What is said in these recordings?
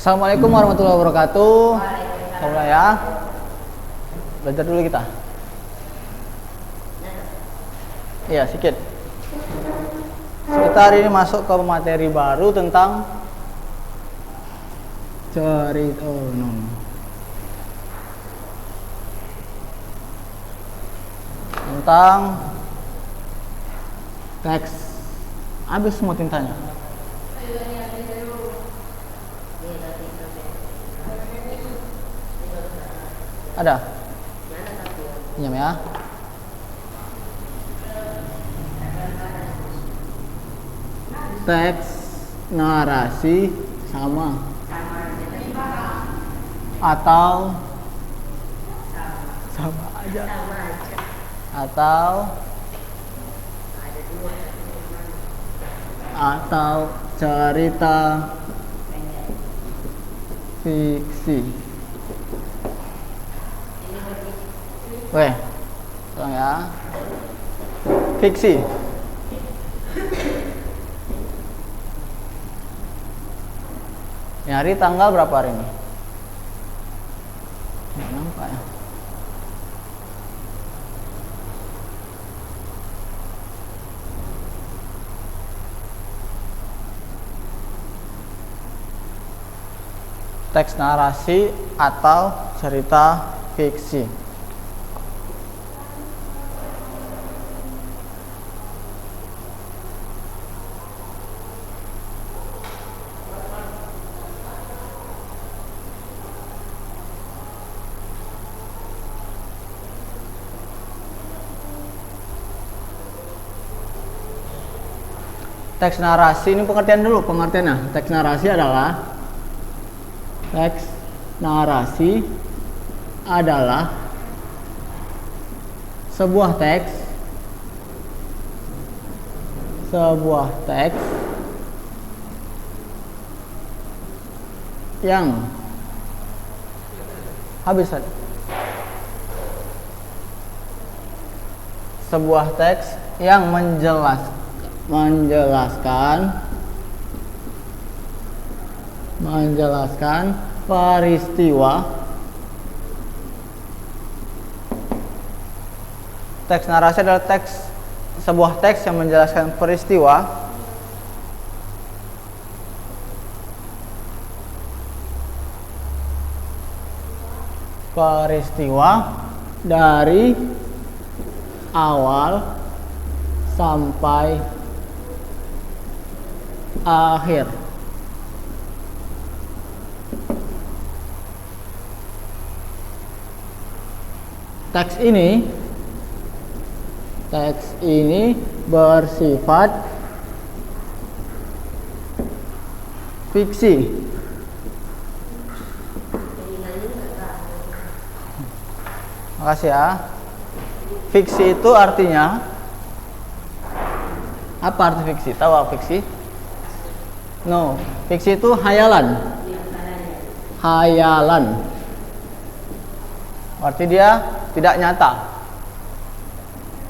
Assalamualaikum warahmatullahi wabarakatuh. Mulai ya. Belajar dulu kita. Iya, sedikit. Kita hari ini masuk ke materi baru tentang cerita tentang teks. Habis semua tintanya. Ada? Pinjam ya. Teks narasi sama atau sama aja atau cerita fiksi. Weh, tolong ya. Fiksi. Ini hari tanggal berapa hari ini? Nggak nampak ya. Teks narasi atau cerita fiksi. Teks narasi ini pengertian dulu, pengertiannya. Teks narasi adalah sebuah teks yang sebuah teks yang menjelaskan peristiwa. Teks narasi adalah sebuah teks yang menjelaskan peristiwa dari awal sampai akhir. Teks ini bersifat fiksi. Makasih ya. Fiksi itu artinya apa arti fiksi? Tahu apa fiksi? No, fiksi itu hayalan. Berarti dia tidak nyata.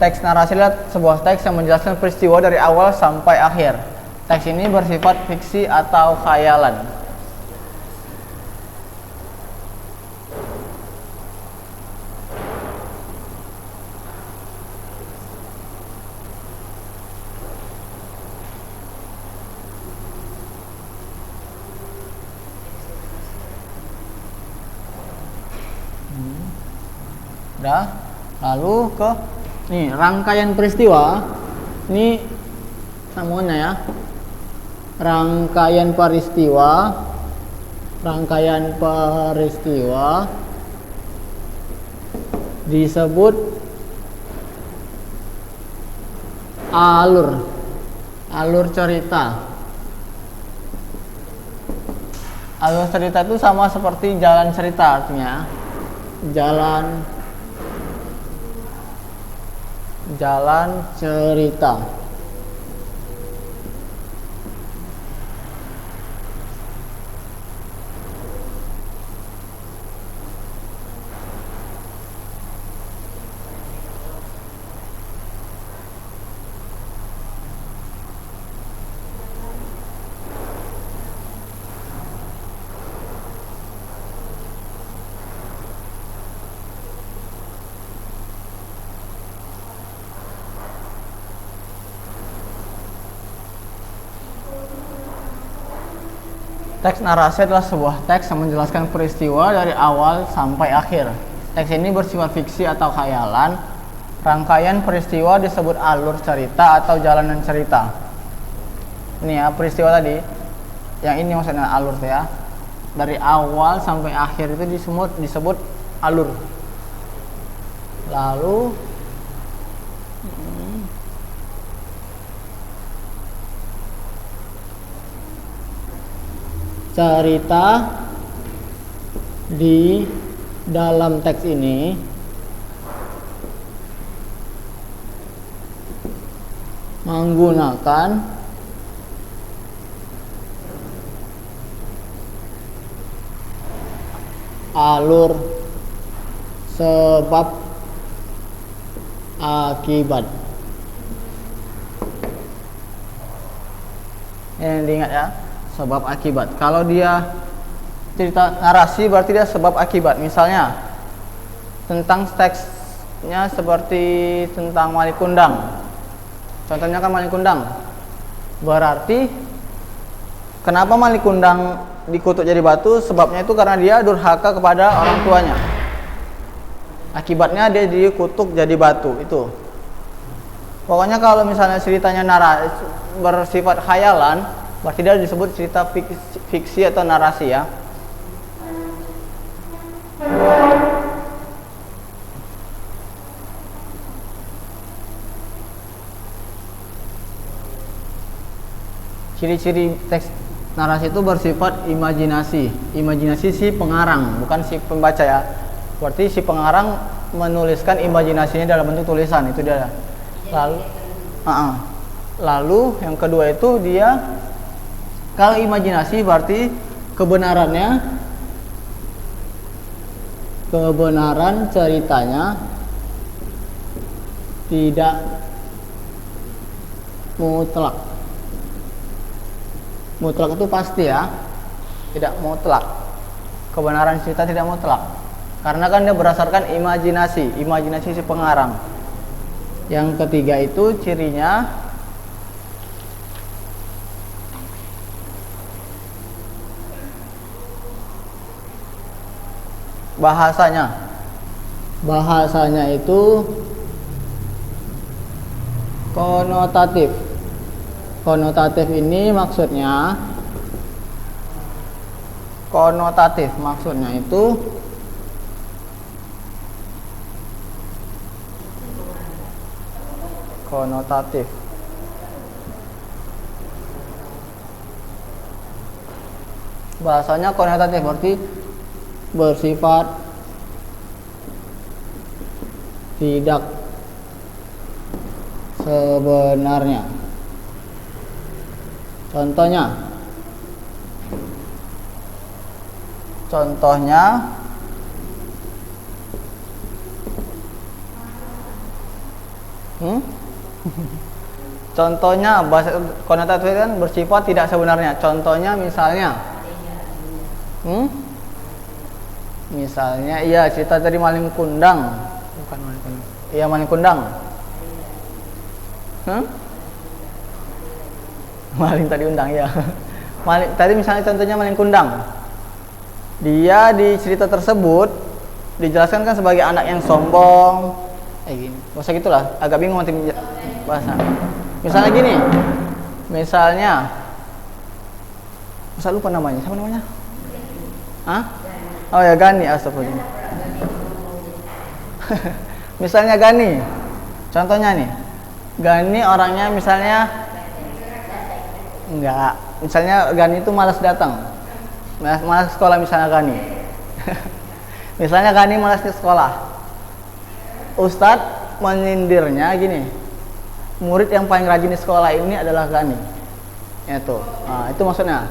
Teks narasi adalah sebuah teks yang menjelaskan peristiwa dari awal sampai akhir. Teks ini bersifat fiksi atau khayalan. Udah, lalu ke rangkaian peristiwa. Ini sambungannya ya. Rangkaian peristiwa disebut alur cerita. Alur cerita itu sama seperti jalan cerita, artinya jalan cerita. Teks narasi adalah sebuah teks yang menjelaskan peristiwa dari awal sampai akhir. Teks ini bersifat fiksi atau khayalan. Rangkaian peristiwa disebut alur cerita atau jalanan cerita. Ini ya peristiwa tadi. Yang ini maksudnya alur ya. Dari awal sampai akhir itu disebut alur. Lalu cerita di dalam teks ini menggunakan alur sebab akibat. Ini diingat ya, sebab akibat. Kalau dia cerita narasi berarti dia sebab akibat. Misalnya tentang teksnya seperti tentang Malik Kundang. Contohnya kan Malik Kundang. Berarti kenapa Malik Kundang dikutuk jadi batu? Sebabnya itu karena dia durhaka kepada orang tuanya. Akibatnya dia dikutuk jadi batu itu. Pokoknya kalau misalnya ceritanya narasi bersifat khayalan, berarti dia disebut cerita fiksi atau narasi ya. Ciri-ciri teks narasi itu bersifat imajinasi. Imajinasi si pengarang, bukan si pembaca ya. Berarti si pengarang menuliskan imajinasinya dalam bentuk tulisan, itu dia. Lalu yang kedua itu dia, kalau imajinasi berarti kebenaran ceritanya tidak mutlak. Mutlak itu pasti ya, tidak mutlak. Kebenaran cerita tidak mutlak, karena kan dia berdasarkan imajinasi si pengarang. Yang ketiga itu cirinya bahasanya itu konotatif. Konotatif ini maksudnya itu konotatif. Bahasanya konotatif berarti bersifat tidak sebenarnya. Contohnya Contohnya bahasa konotatif kan bersifat tidak sebenarnya. Contohnya misalnya misalnya iya cerita dari Malik Kundang. Bukan Malik Kundang. Iya Malik Kundang. Maling tadi undang ya. Tadi misalnya contohnya Malik Kundang. Dia di cerita tersebut dijelaskan kan sebagai anak yang sombong. Gini. Masa gitulah, agak bingung nanti bahasa. Misalnya gini. Masa lupa namanya. Siapa namanya? Oh ya Gani, astagfirullah. Misalnya Gani. Contohnya nih. Gani orangnya misalnya enggak. Misalnya Gani itu malas datang. Malas sekolah misalnya Gani. Misalnya Gani malas di sekolah. Ustadz menyindirnya gini. Murid yang paling rajin di sekolah ini adalah Gani. Itu maksudnya.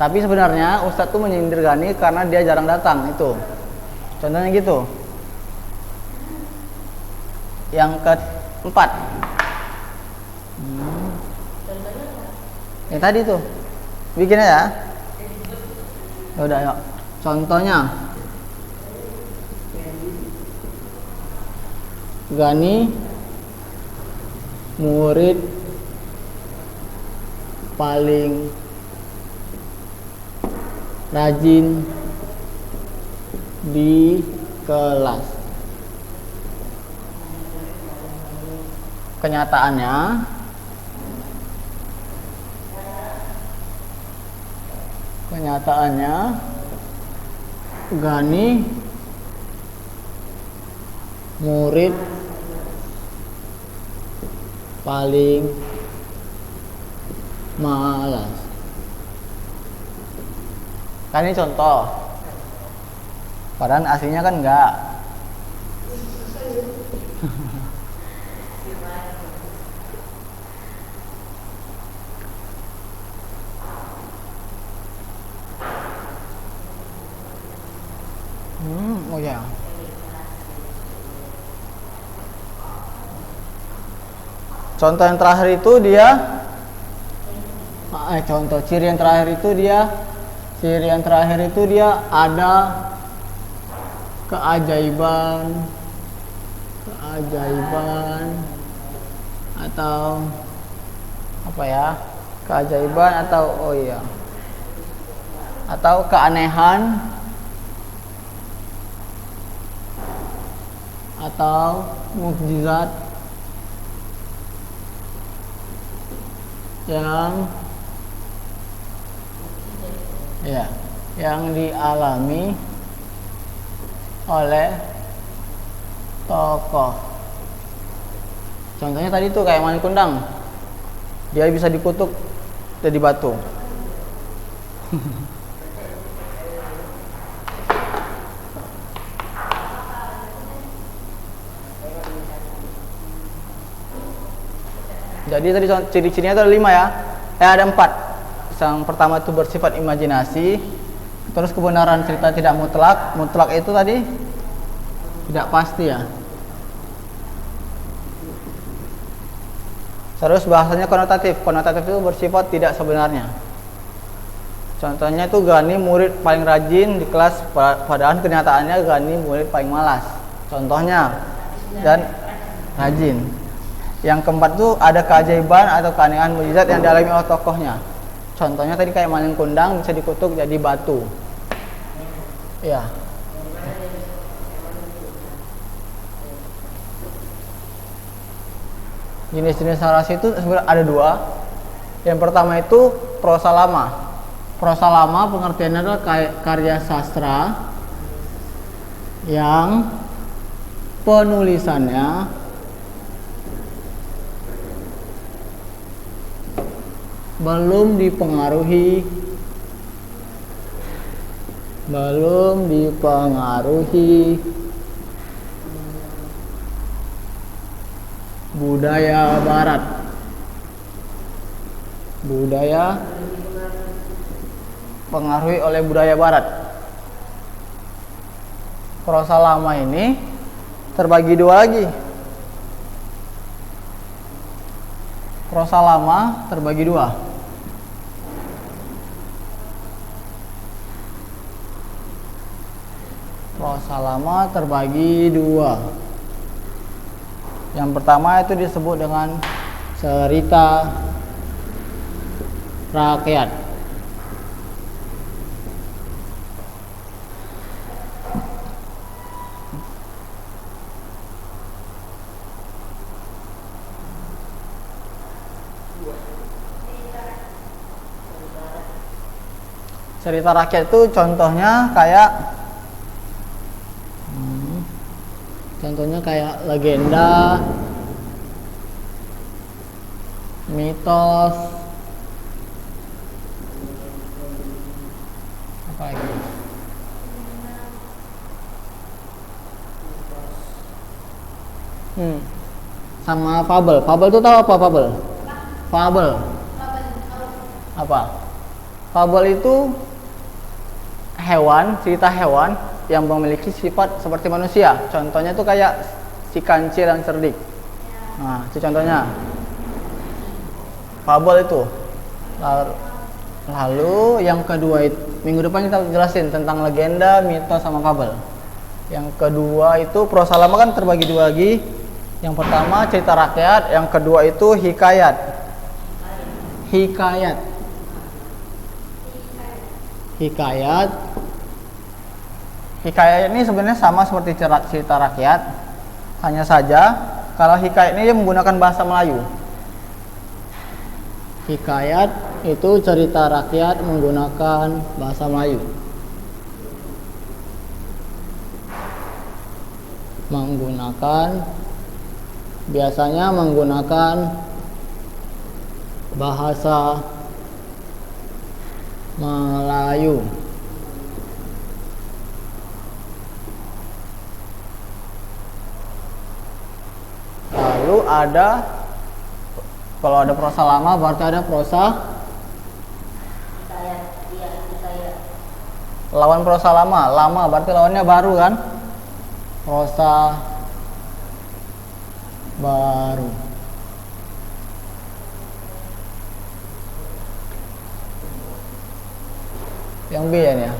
Tapi sebenarnya Ustadz tuh menyindir Gani karena dia jarang datang itu. Contohnya gitu. Yang keempat. Yang tadi tuh. Bikin ya. Udah yuk. Contohnya. Gani murid paling rajin di kelas. Kenyataannya Gani murid paling malas. Kan ini contoh. Padahal aslinya kan enggak. Oh ya. Contoh yang terakhir itu dia ciri yang terakhir itu dia ada keajaiban atau apa ya? Keajaiban atau keanehan atau mukjizat yang dialami oleh tokoh. Contohnya tadi tuh kayak Mani Kundang, dia bisa dikutuk jadi batu. Jadi tadi ciri-cirinya itu ada 5 ya. Ada 4. Yang pertama itu bersifat imajinasi. Terus kebenaran cerita tidak mutlak. Mutlak itu tadi tidak pasti ya. Terus bahasanya konotatif. Konotatif itu bersifat tidak sebenarnya. Contohnya itu Gani murid paling rajin di kelas, padahal kenyataannya Gani murid paling malas. Contohnya dan rajin. Yang keempat tuh ada keajaiban atau keanehan mukjizat yang dialami oleh tokohnya. Contohnya tadi kayak Mani Kundang bisa dikutuk jadi batu. Ya. Jenis-jenis narasi itu sebenarnya ada 2. Yang pertama itu prosa lama. Prosa lama pengertiannya adalah karya sastra yang penulisannya belum dipengaruhi budaya barat. Pengaruhi oleh budaya barat. Prosa lama ini terbagi 2 lagi. Prosa lama terbagi 2. Prosa lama terbagi 2. Yang pertama itu disebut dengan cerita rakyat. Cerita rakyat itu contohnya kayak legenda, mitos, apa lagi? Sama fabel. Fabel itu tahu apa fabel? Fabel. Apa? Fabel itu hewan, cerita hewan yang memiliki sifat seperti manusia. Contohnya tuh kayak si kancil yang cerdik. Nah, itu contohnya. Fabel itu. Lalu yang kedua itu, minggu depan kita jelasin tentang legenda, mitos sama fabel. Yang kedua itu prosa lama kan terbagi 2 lagi. Yang pertama cerita rakyat, yang kedua itu hikayat. hikayat. Hikayat ini sebenarnya sama seperti cerita rakyat, hanya saja kalau hikayat ini dia menggunakan bahasa Melayu. Hikayat itu cerita rakyat menggunakan bahasa Melayu. Biasanya menggunakan bahasa Melayu. Lalu kalau ada prosa lama berarti ada prosa lawan prosa lama. Lama berarti lawannya baru kan? Prosa baru. Yang B ya.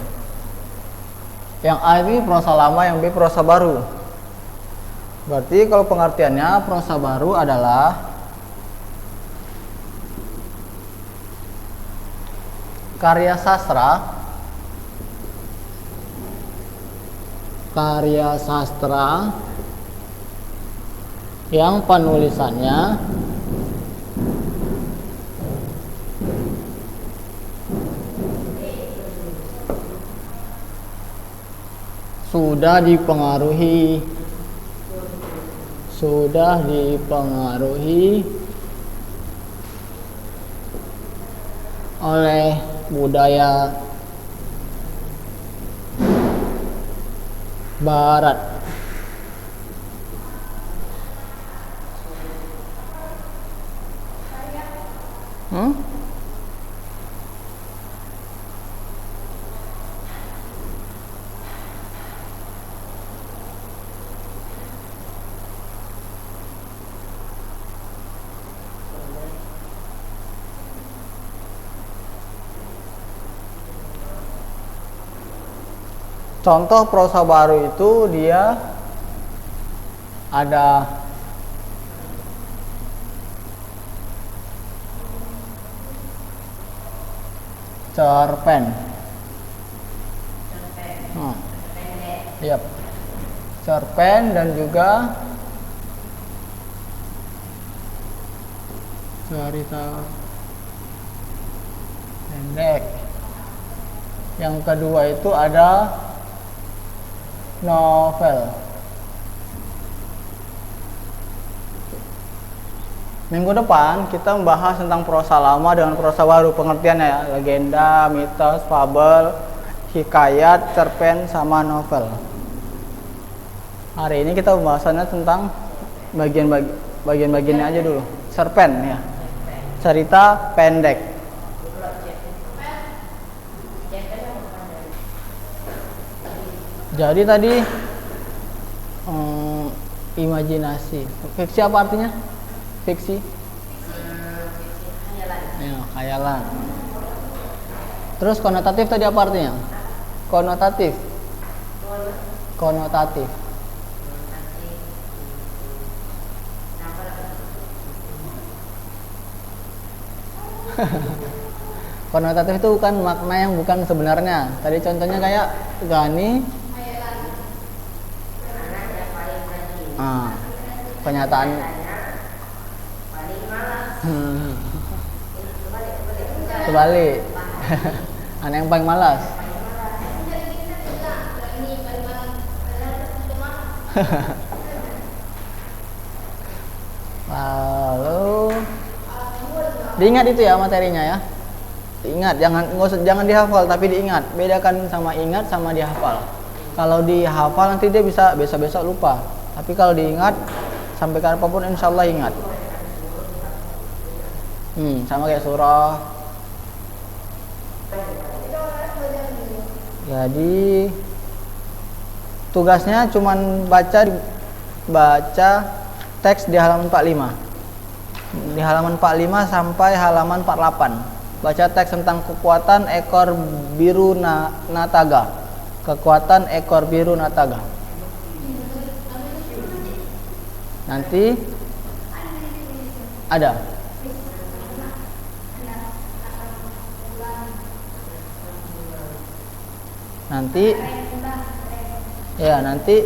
Yang A ini prosa lama, yang B prosa baru. Berarti kalau pengertiannya prosa baru adalah karya sastra yang penulisannya sudah dipengaruhi oleh budaya Barat. Contoh prosa baru itu dia ada cerpen. Yap. Cerpen dan juga cerita pendek. Yang kedua itu ada novel. Minggu depan kita membahas tentang prosa lama dengan prosa baru, pengertiannya ya, legenda, mitos, fabel, hikayat, cerpen, sama novel. Hari ini kita pembahasannya tentang bagian-bagiannya aja dulu. Cerpen ya, cerita pendek. Jadi tadi imajinasi. Fiksi apa artinya? Fiksi? Ya, khayalan. Terus konotatif tadi apa artinya? Konotatif. Konotatif itu bukan makna yang bukan sebenarnya. Tadi contohnya kayak Gani. Kenyataan kebalik. Anak yang paling malas. Lalu diingat itu ya materinya ya. Diingat, jangan dihafal tapi diingat. Bedakan sama ingat sama dihafal. Kalau dihafal nanti dia bisa besok-besok lupa. Tapi kalau diingat sampai kapanpun insya Allah ingat. Sama kayak surah. Jadi tugasnya cuman baca teks di halaman 45. Di halaman 45 sampai halaman 48. Baca teks tentang kekuatan ekor biru nataga. Kekuatan ekor biru nataga. Nanti ada Nanti ya nanti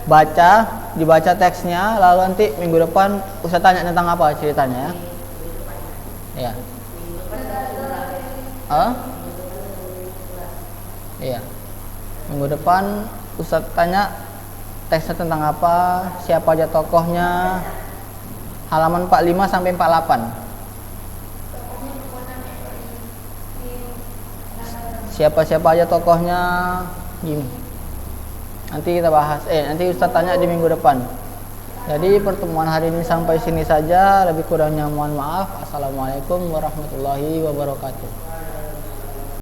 dibaca teksnya, lalu nanti minggu depan Ustaz tanya tentang apa ceritanya ya. Iya. Minggu depan Ustaz tanya teksnya tentang apa, siapa aja tokohnya, halaman 45 sampai 48. Siapa-siapa aja tokohnya, gini. Nanti kita bahas. Nanti Ustaz tanya di minggu depan. Jadi pertemuan hari ini sampai sini saja. Lebih kurangnya mohon maaf. Assalamualaikum warahmatullahi wabarakatuh.